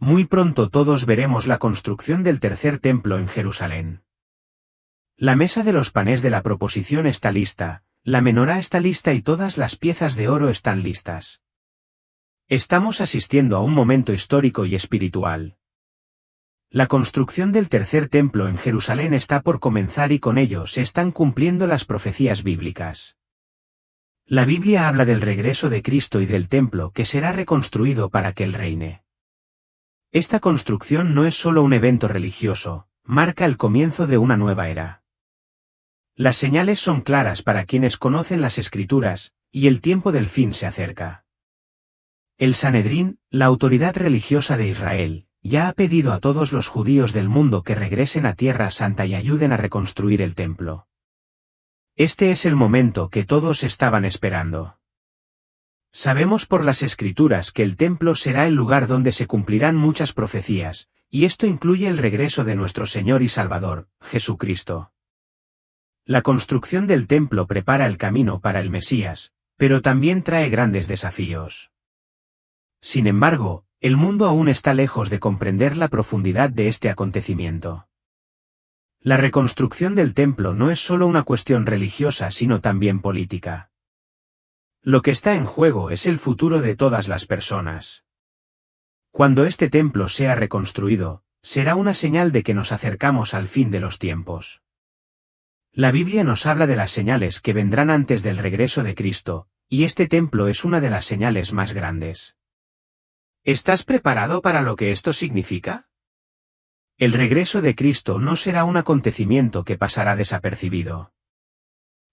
Muy pronto todos veremos la construcción del tercer templo en Jerusalén. La mesa de los panes de la proposición está lista, la menorá está lista y todas las piezas de oro están listas. Estamos asistiendo a un momento histórico y espiritual. La construcción del tercer templo en Jerusalén está por comenzar y con ello se están cumpliendo las profecías bíblicas. La Biblia habla del regreso de Cristo y del templo que será reconstruido para que Él reine. Esta construcción no es solo un evento religioso, marca el comienzo de una nueva era. Las señales son claras para quienes conocen las Escrituras, y el tiempo del fin se acerca. El Sanedrín, la autoridad religiosa de Israel, ya ha pedido a todos los judíos del mundo que regresen a Tierra Santa y ayuden a reconstruir el templo. Este es el momento que todos estaban esperando. Sabemos por las Escrituras que el templo será el lugar donde se cumplirán muchas profecías, y esto incluye el regreso de nuestro Señor y Salvador, Jesucristo. La construcción del templo prepara el camino para el Mesías, pero también trae grandes desafíos. Sin embargo, el mundo aún está lejos de comprender la profundidad de este acontecimiento. La reconstrucción del templo no es solo una cuestión religiosa sino también política. Lo que está en juego es el futuro de todas las personas. Cuando este templo sea reconstruido, será una señal de que nos acercamos al fin de los tiempos. La Biblia nos habla de las señales que vendrán antes del regreso de Cristo, y este templo es una de las señales más grandes. ¿Estás preparado para lo que esto significa? El regreso de Cristo no será un acontecimiento que pasará desapercibido.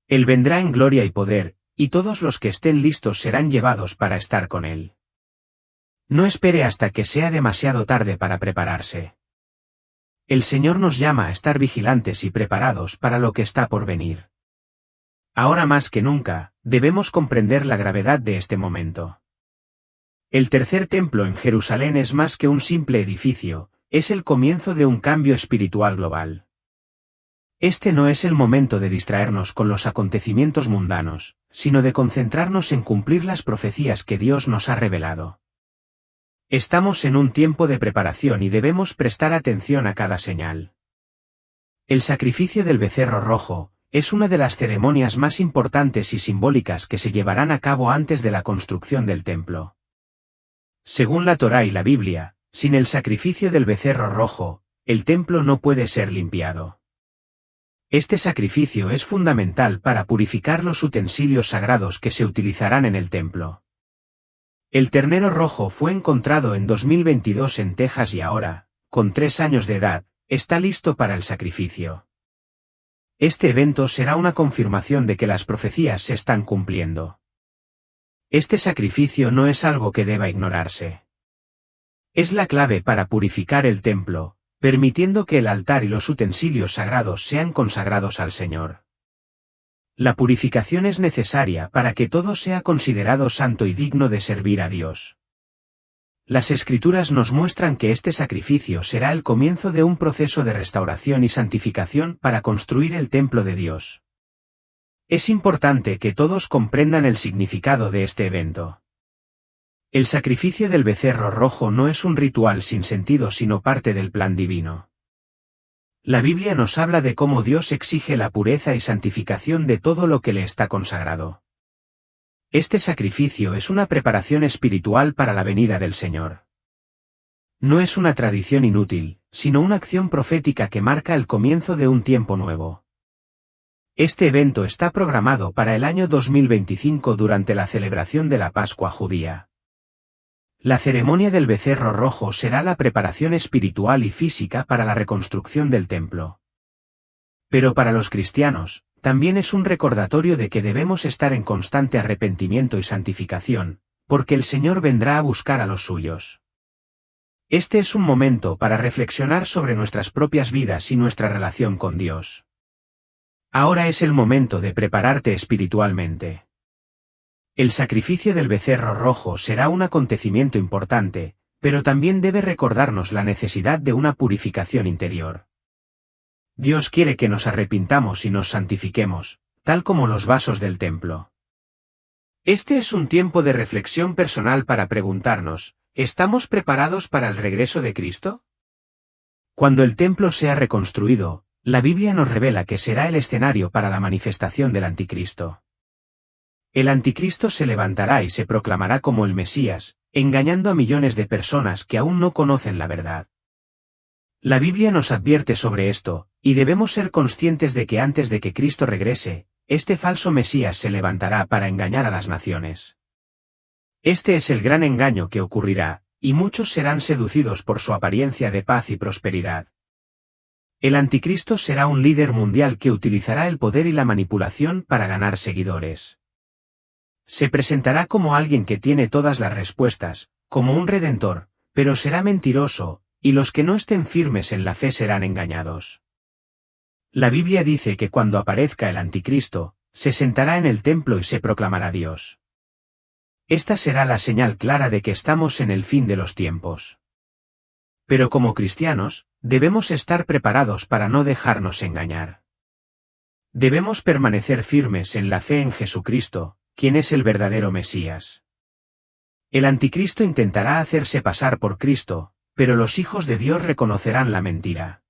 Él vendrá en gloria y poder, y todos los que estén listos serán llevados para estar con Él. No espere hasta que sea demasiado tarde para prepararse. El Señor nos llama a estar vigilantes y preparados para lo que está por venir. Ahora más que nunca, debemos comprender la gravedad de este momento. El tercer templo en Jerusalén es más que un simple edificio, es el comienzo de un cambio espiritual global. Este no es el momento de distraernos con los acontecimientos mundanos, sino de concentrarnos en cumplir las profecías que Dios nos ha revelado. Estamos en un tiempo de preparación y debemos prestar atención a cada señal. El sacrificio del becerro rojo es una de las ceremonias más importantes y simbólicas que se llevarán a cabo antes de la construcción del templo. Según la Torá y la Biblia, sin el sacrificio del becerro rojo, el templo no puede ser limpiado. Este sacrificio es fundamental para purificar los utensilios sagrados que se utilizarán en el templo. El ternero rojo fue encontrado en 2022 en Texas y ahora, con 3 años de edad, está listo para el sacrificio. Este evento será una confirmación de que las profecías se están cumpliendo. Este sacrificio no es algo que deba ignorarse. Es la clave para purificar el templo, permitiendo que el altar y los utensilios sagrados sean consagrados al Señor. La purificación es necesaria para que todo sea considerado santo y digno de servir a Dios. Las Escrituras nos muestran que este sacrificio será el comienzo de un proceso de restauración y santificación para construir el templo de Dios. Es importante que todos comprendan el significado de este evento. El sacrificio del becerro rojo no es un ritual sin sentido sino parte del plan divino. La Biblia nos habla de cómo Dios exige la pureza y santificación de todo lo que le está consagrado. Este sacrificio es una preparación espiritual para la venida del Señor. No es una tradición inútil, sino una acción profética que marca el comienzo de un tiempo nuevo. Este evento está programado para el año 2025 durante la celebración de la Pascua judía. La ceremonia del becerro rojo será la preparación espiritual y física para la reconstrucción del templo. Pero para los cristianos, también es un recordatorio de que debemos estar en constante arrepentimiento y santificación, porque el Señor vendrá a buscar a los suyos. Este es un momento para reflexionar sobre nuestras propias vidas y nuestra relación con Dios. Ahora es el momento de prepararte espiritualmente. El sacrificio del becerro rojo será un acontecimiento importante, pero también debe recordarnos la necesidad de una purificación interior. Dios quiere que nos arrepintamos y nos santifiquemos, tal como los vasos del templo. Este es un tiempo de reflexión personal para preguntarnos, ¿Estamos preparados para el regreso de Cristo? Cuando el templo sea reconstruido, la Biblia nos revela que será el escenario para la manifestación del Anticristo. El Anticristo se levantará y se proclamará como el Mesías, engañando a millones de personas que aún no conocen la verdad. La Biblia nos advierte sobre esto, y debemos ser conscientes de que antes de que Cristo regrese, este falso Mesías se levantará para engañar a las naciones. Este es el gran engaño que ocurrirá, y muchos serán seducidos por su apariencia de paz y prosperidad. El Anticristo será un líder mundial que utilizará el poder y la manipulación para ganar seguidores. Se presentará como alguien que tiene todas las respuestas, como un redentor, pero será mentiroso, y los que no estén firmes en la fe serán engañados. La Biblia dice que cuando aparezca el Anticristo, se sentará en el templo y se proclamará Dios. Esta será la señal clara de que estamos en el fin de los tiempos. Pero como cristianos, debemos estar preparados para no dejarnos engañar. Debemos permanecer firmes en la fe en Jesucristo, quien es el verdadero Mesías. El Anticristo intentará hacerse pasar por Cristo, pero los hijos de Dios reconocerán la mentira.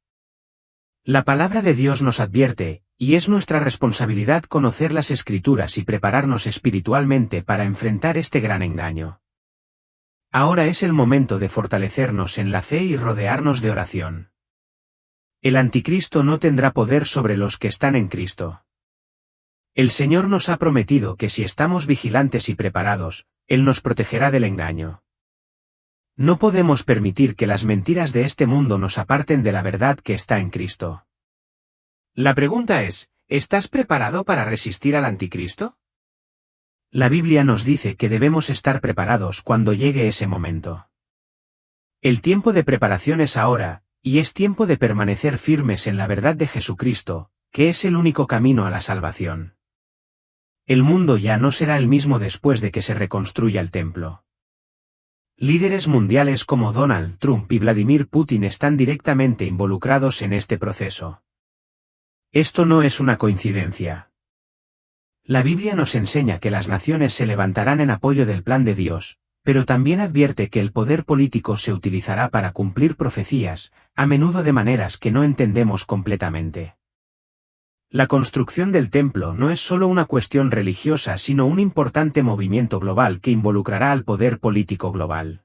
La palabra de Dios nos advierte, y es nuestra responsabilidad conocer las Escrituras y prepararnos espiritualmente para enfrentar este gran engaño. Ahora es el momento de fortalecernos en la fe y rodearnos de oración. El Anticristo no tendrá poder sobre los que están en Cristo. El Señor nos ha prometido que si estamos vigilantes y preparados, Él nos protegerá del engaño. No podemos permitir que las mentiras de este mundo nos aparten de la verdad que está en Cristo. La pregunta es, ¿estás preparado para resistir al Anticristo? La Biblia nos dice que debemos estar preparados cuando llegue ese momento. El tiempo de preparación es ahora, y es tiempo de permanecer firmes en la verdad de Jesucristo, que es el único camino a la salvación. El mundo ya no será el mismo después de que se reconstruya el templo. Líderes mundiales como Donald Trump y Vladimir Putin están directamente involucrados en este proceso. Esto no es una coincidencia. La Biblia nos enseña que las naciones se levantarán en apoyo del plan de Dios, pero también advierte que el poder político se utilizará para cumplir profecías, a menudo de maneras que no entendemos completamente. La construcción del templo no es solo una cuestión religiosa sino un importante movimiento global que involucrará al poder político global.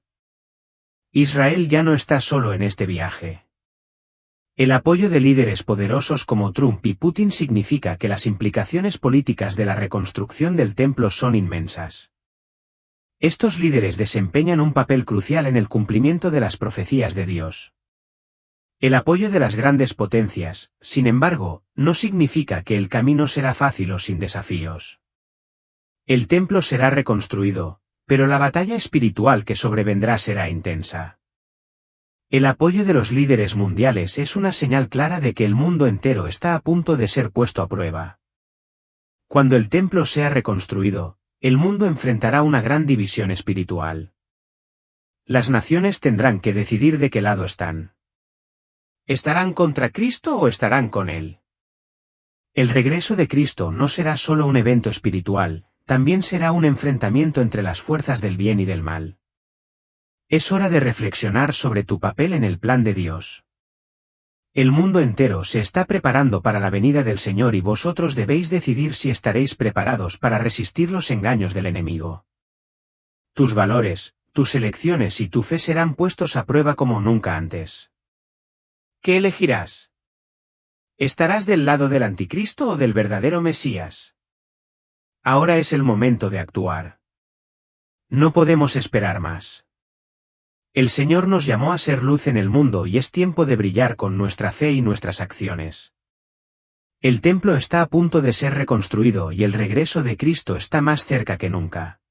Israel ya no está solo en este viaje. El apoyo de líderes poderosos como Trump y Putin significa que las implicaciones políticas de la reconstrucción del templo son inmensas. Estos líderes desempeñan un papel crucial en el cumplimiento de las profecías de Dios. El apoyo de las grandes potencias, sin embargo, no significa que el camino será fácil o sin desafíos. El templo será reconstruido, pero la batalla espiritual que sobrevendrá será intensa. El apoyo de los líderes mundiales es una señal clara de que el mundo entero está a punto de ser puesto a prueba. Cuando el templo sea reconstruido, el mundo enfrentará una gran división espiritual. Las naciones tendrán que decidir de qué lado están. ¿Estarán contra Cristo o estarán con Él? El regreso de Cristo no será solo un evento espiritual, también será un enfrentamiento entre las fuerzas del bien y del mal. Es hora de reflexionar sobre tu papel en el plan de Dios. El mundo entero se está preparando para la venida del Señor y vosotros debéis decidir si estaréis preparados para resistir los engaños del enemigo. Tus valores, tus elecciones y tu fe serán puestos a prueba como nunca antes. ¿Qué elegirás? ¿Estarás del lado del Anticristo o del verdadero Mesías? Ahora es el momento de actuar. No podemos esperar más. El Señor nos llamó a ser luz en el mundo y es tiempo de brillar con nuestra fe y nuestras acciones. El templo está a punto de ser reconstruido y el regreso de Cristo está más cerca que nunca.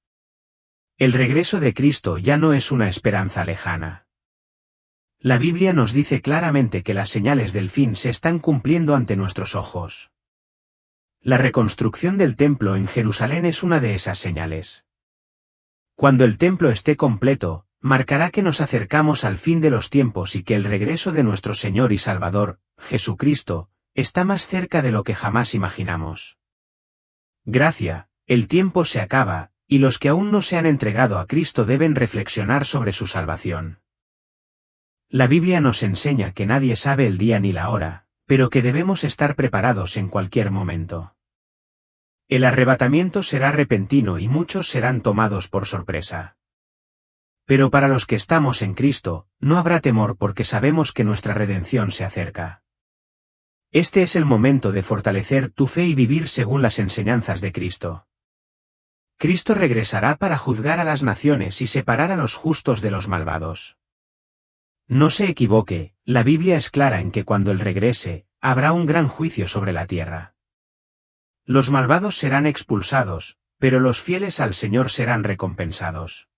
El regreso de Cristo ya no es una esperanza lejana. La Biblia nos dice claramente que las señales del fin se están cumpliendo ante nuestros ojos. La reconstrucción del templo en Jerusalén es una de esas señales. Cuando el templo esté completo, marcará que nos acercamos al fin de los tiempos y que el regreso de nuestro Señor y Salvador, Jesucristo, está más cerca de lo que jamás imaginamos. Gracia, el tiempo se acaba, y los que aún no se han entregado a Cristo deben reflexionar sobre su salvación. La Biblia nos enseña que nadie sabe el día ni la hora, pero que debemos estar preparados en cualquier momento. El arrebatamiento será repentino y muchos serán tomados por sorpresa. Pero para los que estamos en Cristo, no habrá temor porque sabemos que nuestra redención se acerca. Este es el momento de fortalecer tu fe y vivir según las enseñanzas de Cristo. Cristo regresará para juzgar a las naciones y separar a los justos de los malvados. No se equivoque, la Biblia es clara en que cuando Él regrese, habrá un gran juicio sobre la tierra. Los malvados serán expulsados, pero los fieles al Señor serán recompensados.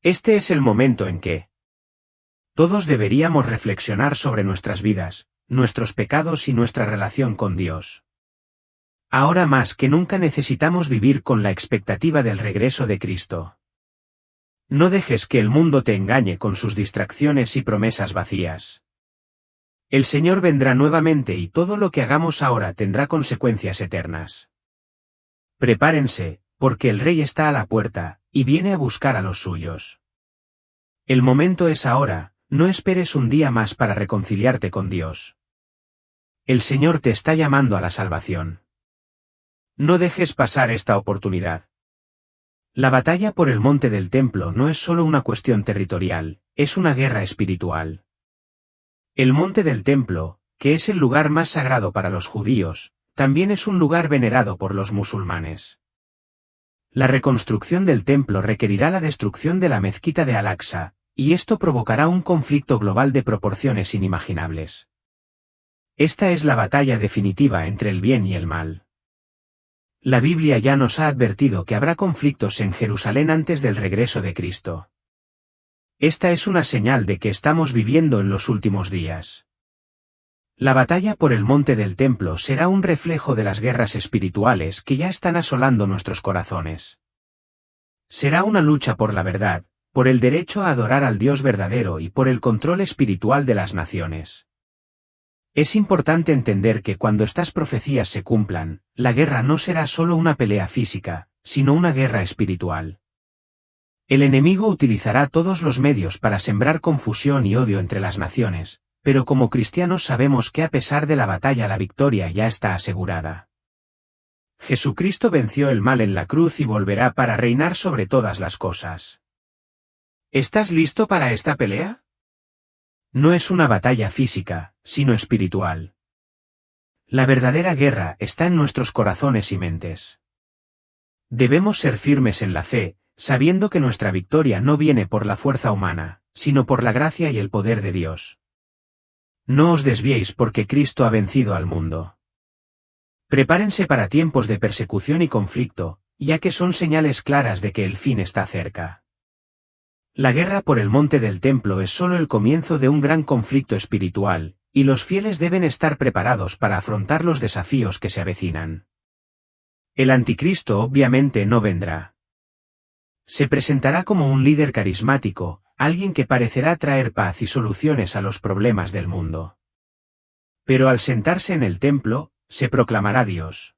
Este es el momento en que todos deberíamos reflexionar sobre nuestras vidas, nuestros pecados y nuestra relación con Dios. Ahora más que nunca necesitamos vivir con la expectativa del regreso de Cristo. No dejes que el mundo te engañe con sus distracciones y promesas vacías. El Señor vendrá nuevamente y todo lo que hagamos ahora tendrá consecuencias eternas. Prepárense, porque el Rey está a la puerta, y viene a buscar a los suyos. El momento es ahora, no esperes un día más para reconciliarte con Dios. El Señor te está llamando a la salvación. No dejes pasar esta oportunidad. La batalla por el monte del templo no es solo una cuestión territorial, es una guerra espiritual. El monte del templo, que es el lugar más sagrado para los judíos, también es un lugar venerado por los musulmanes. La reconstrucción del templo requerirá la destrucción de la mezquita de Al-Aqsa, y esto provocará un conflicto global de proporciones inimaginables. Esta es la batalla definitiva entre el bien y el mal. La Biblia ya nos ha advertido que habrá conflictos en Jerusalén antes del regreso de Cristo. Esta es una señal de que estamos viviendo en los últimos días. La batalla por el monte del templo será un reflejo de las guerras espirituales que ya están asolando nuestros corazones. Será una lucha por la verdad, por el derecho a adorar al Dios verdadero y por el control espiritual de las naciones. Es importante entender que cuando estas profecías se cumplan, la guerra no será solo una pelea física, sino una guerra espiritual. El enemigo utilizará todos los medios para sembrar confusión y odio entre las naciones, pero como cristianos sabemos que a pesar de la batalla la victoria ya está asegurada. Jesucristo venció el mal en la cruz y volverá para reinar sobre todas las cosas. ¿Estás listo para esta pelea? No es una batalla física, sino espiritual. La verdadera guerra está en nuestros corazones y mentes. Debemos ser firmes en la fe, sabiendo que nuestra victoria no viene por la fuerza humana, sino por la gracia y el poder de Dios. No os desviéis porque Cristo ha vencido al mundo. Prepárense para tiempos de persecución y conflicto, ya que son señales claras de que el fin está cerca. La guerra por el monte del templo es solo el comienzo de un gran conflicto espiritual, y los fieles deben estar preparados para afrontar los desafíos que se avecinan. El anticristo obviamente no vendrá. Se presentará como un líder carismático, alguien que parecerá traer paz y soluciones a los problemas del mundo. Pero al sentarse en el templo, se proclamará Dios.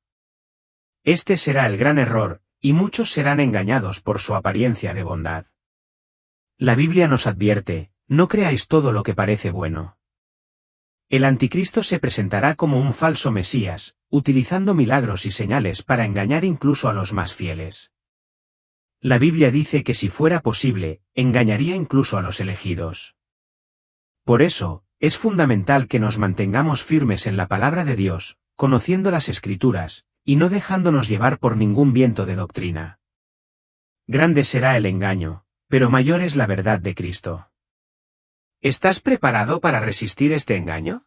Este será el gran error, y muchos serán engañados por su apariencia de bondad. La Biblia nos advierte, no creáis todo lo que parece bueno. El anticristo se presentará como un falso Mesías, utilizando milagros y señales para engañar incluso a los más fieles. La Biblia dice que si fuera posible, engañaría incluso a los elegidos. Por eso, es fundamental que nos mantengamos firmes en la palabra de Dios, conociendo las Escrituras, y no dejándonos llevar por ningún viento de doctrina. Grande será el engaño, pero mayor es la verdad de Cristo. ¿Estás preparado para resistir este engaño?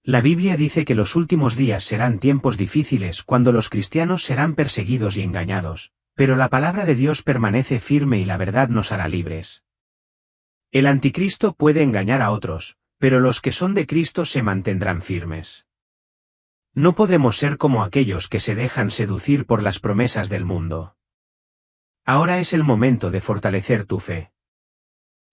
La Biblia dice que los últimos días serán tiempos difíciles cuando los cristianos serán perseguidos y engañados, pero la palabra de Dios permanece firme y la verdad nos hará libres. El anticristo puede engañar a otros, pero los que son de Cristo se mantendrán firmes. No podemos ser como aquellos que se dejan seducir por las promesas del mundo. Ahora es el momento de fortalecer tu fe.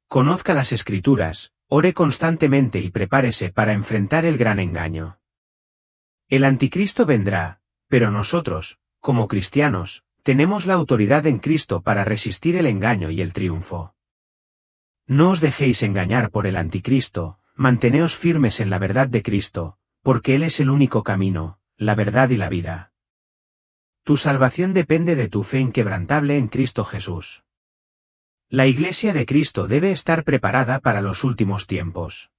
Conozca las Escrituras, ore constantemente y prepárese para enfrentar el gran engaño. El anticristo vendrá, pero nosotros, como cristianos, Tenemos la autoridad en Cristo para resistir el engaño y el triunfo. No os dejéis engañar por el anticristo, manteneos firmes en la verdad de Cristo, porque Él es el único camino, la verdad y la vida. Tu salvación depende de tu fe inquebrantable en Cristo Jesús. La Iglesia de Cristo debe estar preparada para los últimos tiempos.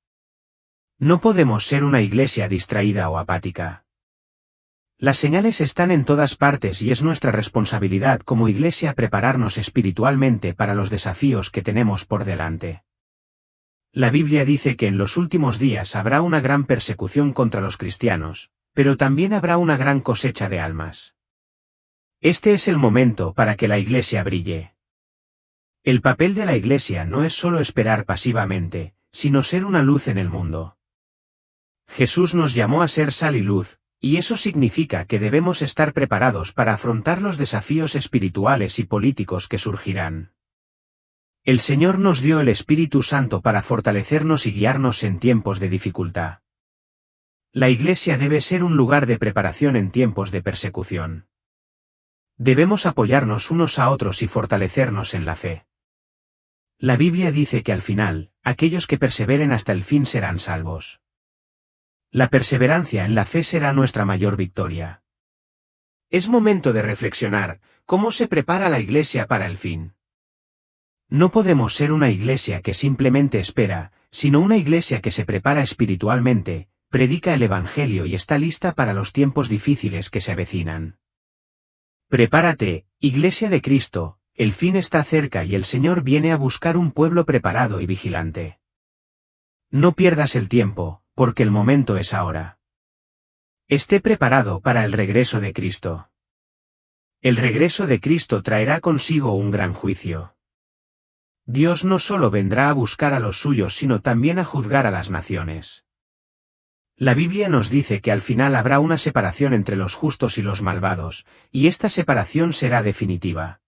No podemos ser una iglesia distraída o apática. Las señales están en todas partes y es nuestra responsabilidad como iglesia prepararnos espiritualmente para los desafíos que tenemos por delante. La Biblia dice que en los últimos días habrá una gran persecución contra los cristianos, pero también habrá una gran cosecha de almas. Este es el momento para que la iglesia brille. El papel de la iglesia no es solo esperar pasivamente, sino ser una luz en el mundo. Jesús nos llamó a ser sal y luz, y eso significa que debemos estar preparados para afrontar los desafíos espirituales y políticos que surgirán. El Señor nos dio el Espíritu Santo para fortalecernos y guiarnos en tiempos de dificultad. La Iglesia debe ser un lugar de preparación en tiempos de persecución. Debemos apoyarnos unos a otros y fortalecernos en la fe. La Biblia dice que al final, aquellos que perseveren hasta el fin serán salvos. La perseverancia en la fe será nuestra mayor victoria. Es momento de reflexionar, ¿cómo se prepara la iglesia para el fin? No podemos ser una iglesia que simplemente espera, sino una iglesia que se prepara espiritualmente, predica el Evangelio y está lista para los tiempos difíciles que se avecinan. Prepárate, Iglesia de Cristo, el fin está cerca y el Señor viene a buscar un pueblo preparado y vigilante. No pierdas el tiempo, porque el momento es ahora. Esté preparado para el regreso de Cristo. El regreso de Cristo traerá consigo un gran juicio. Dios no solo vendrá a buscar a los suyos sino también a juzgar a las naciones. La Biblia nos dice que al final habrá una separación entre los justos y los malvados, y esta separación será definitiva.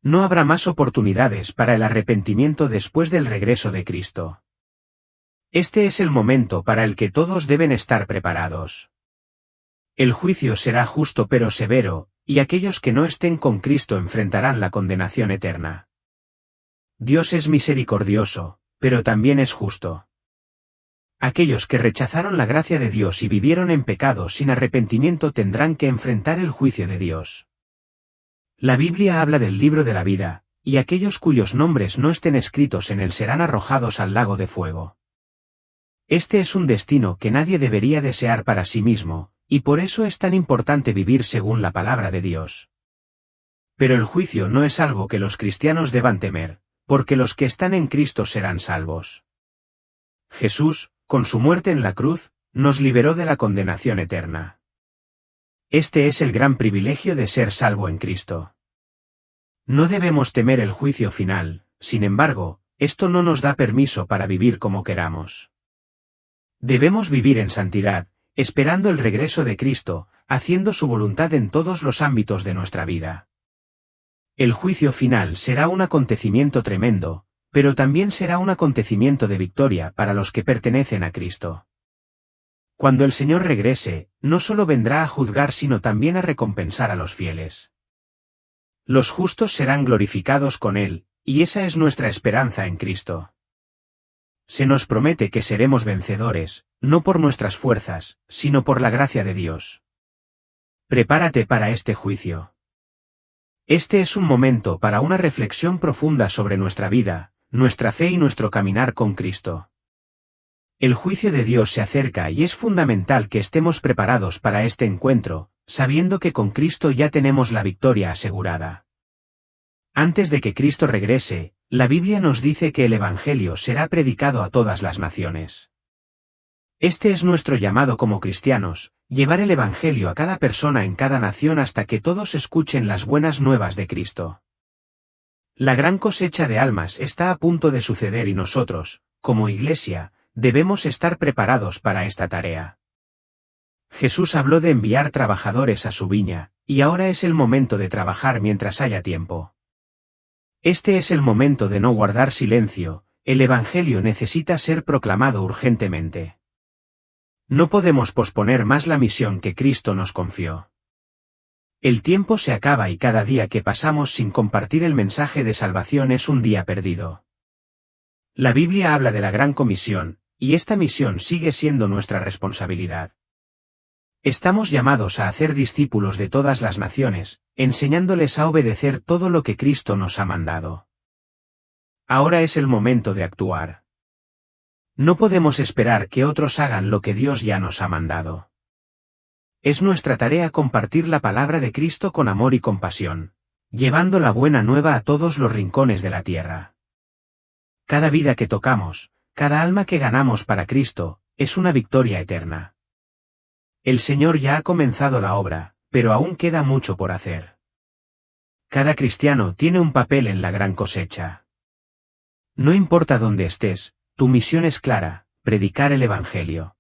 No habrá más oportunidades para el arrepentimiento después del regreso de Cristo. Este es el momento para el que todos deben estar preparados. El juicio será justo pero severo, y aquellos que no estén con Cristo enfrentarán la condenación eterna. Dios es misericordioso, pero también es justo. Aquellos que rechazaron la gracia de Dios y vivieron en pecado sin arrepentimiento tendrán que enfrentar el juicio de Dios. La Biblia habla del libro de la vida, y aquellos cuyos nombres no estén escritos en él serán arrojados al lago de fuego. Este es un destino que nadie debería desear para sí mismo, y por eso es tan importante vivir según la palabra de Dios. Pero el juicio no es algo que los cristianos deban temer, porque los que están en Cristo serán salvos. Jesús, con su muerte en la cruz, nos liberó de la condenación eterna. Este es el gran privilegio de ser salvo en Cristo. No debemos temer el juicio final, sin embargo, esto no nos da permiso para vivir como queramos. Debemos vivir en santidad, esperando el regreso de Cristo, haciendo su voluntad en todos los ámbitos de nuestra vida. El juicio final será un acontecimiento tremendo, pero también será un acontecimiento de victoria para los que pertenecen a Cristo. Cuando el Señor regrese, no solo vendrá a juzgar sino también a recompensar a los fieles. Los justos serán glorificados con Él, y esa es nuestra esperanza en Cristo. Se nos promete que seremos vencedores, no por nuestras fuerzas, sino por la gracia de Dios. Prepárate para este juicio. Este es un momento para una reflexión profunda sobre nuestra vida, nuestra fe y nuestro caminar con Cristo. El juicio de Dios se acerca y es fundamental que estemos preparados para este encuentro, sabiendo que con Cristo ya tenemos la victoria asegurada. Antes de que Cristo regrese, la Biblia nos dice que el Evangelio será predicado a todas las naciones. Este es nuestro llamado como cristianos, llevar el Evangelio a cada persona en cada nación hasta que todos escuchen las buenas nuevas de Cristo. La gran cosecha de almas está a punto de suceder y nosotros, como iglesia, debemos estar preparados para esta tarea. Jesús habló de enviar trabajadores a su viña, y ahora es el momento de trabajar mientras haya tiempo. Este es el momento de no guardar silencio, el Evangelio necesita ser proclamado urgentemente. No podemos posponer más la misión que Cristo nos confió. El tiempo se acaba y cada día que pasamos sin compartir el mensaje de salvación es un día perdido. La Biblia habla de la Gran Comisión, y esta misión sigue siendo nuestra responsabilidad. Estamos llamados a hacer discípulos de todas las naciones, enseñándoles a obedecer todo lo que Cristo nos ha mandado. Ahora es el momento de actuar. No podemos esperar que otros hagan lo que Dios ya nos ha mandado. Es nuestra tarea compartir la palabra de Cristo con amor y compasión, llevando la buena nueva a todos los rincones de la tierra. Cada vida que tocamos, cada alma que ganamos para Cristo, es una victoria eterna. El Señor ya ha comenzado la obra, pero aún queda mucho por hacer. Cada cristiano tiene un papel en la gran cosecha. No importa dónde estés, tu misión es clara: predicar el Evangelio.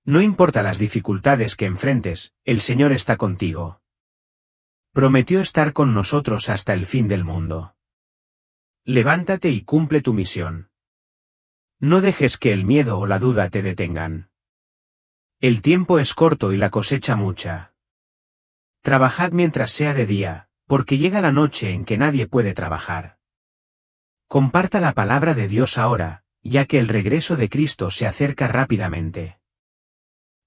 No importa las dificultades que enfrentes, el Señor está contigo. Prometió estar con nosotros hasta el fin del mundo. Levántate y cumple tu misión. No dejes que el miedo o la duda te detengan. El tiempo es corto y la cosecha mucha. Trabajad mientras sea de día, porque llega la noche en que nadie puede trabajar. Comparta la palabra de Dios ahora, ya que el regreso de Cristo se acerca rápidamente.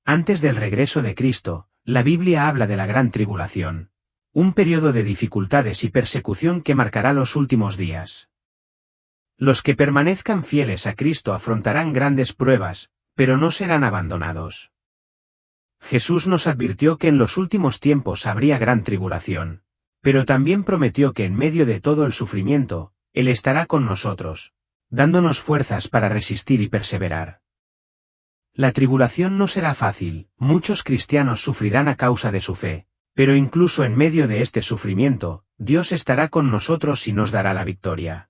Antes del regreso de Cristo, la Biblia habla de la gran tribulación, un periodo de dificultades y persecución que marcará los últimos días. Los que permanezcan fieles a Cristo afrontarán grandes pruebas, pero no serán abandonados. Jesús nos advirtió que en los últimos tiempos habría gran tribulación, pero también prometió que en medio de todo el sufrimiento, Él estará con nosotros, dándonos fuerzas para resistir y perseverar. La tribulación no será fácil, muchos cristianos sufrirán a causa de su fe, pero incluso en medio de este sufrimiento, Dios estará con nosotros y nos dará la victoria.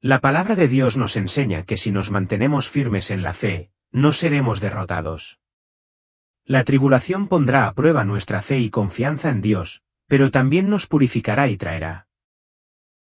La palabra de Dios nos enseña que si nos mantenemos firmes en la fe, no seremos derrotados. La tribulación pondrá a prueba nuestra fe y confianza en Dios, pero también nos purificará y traerá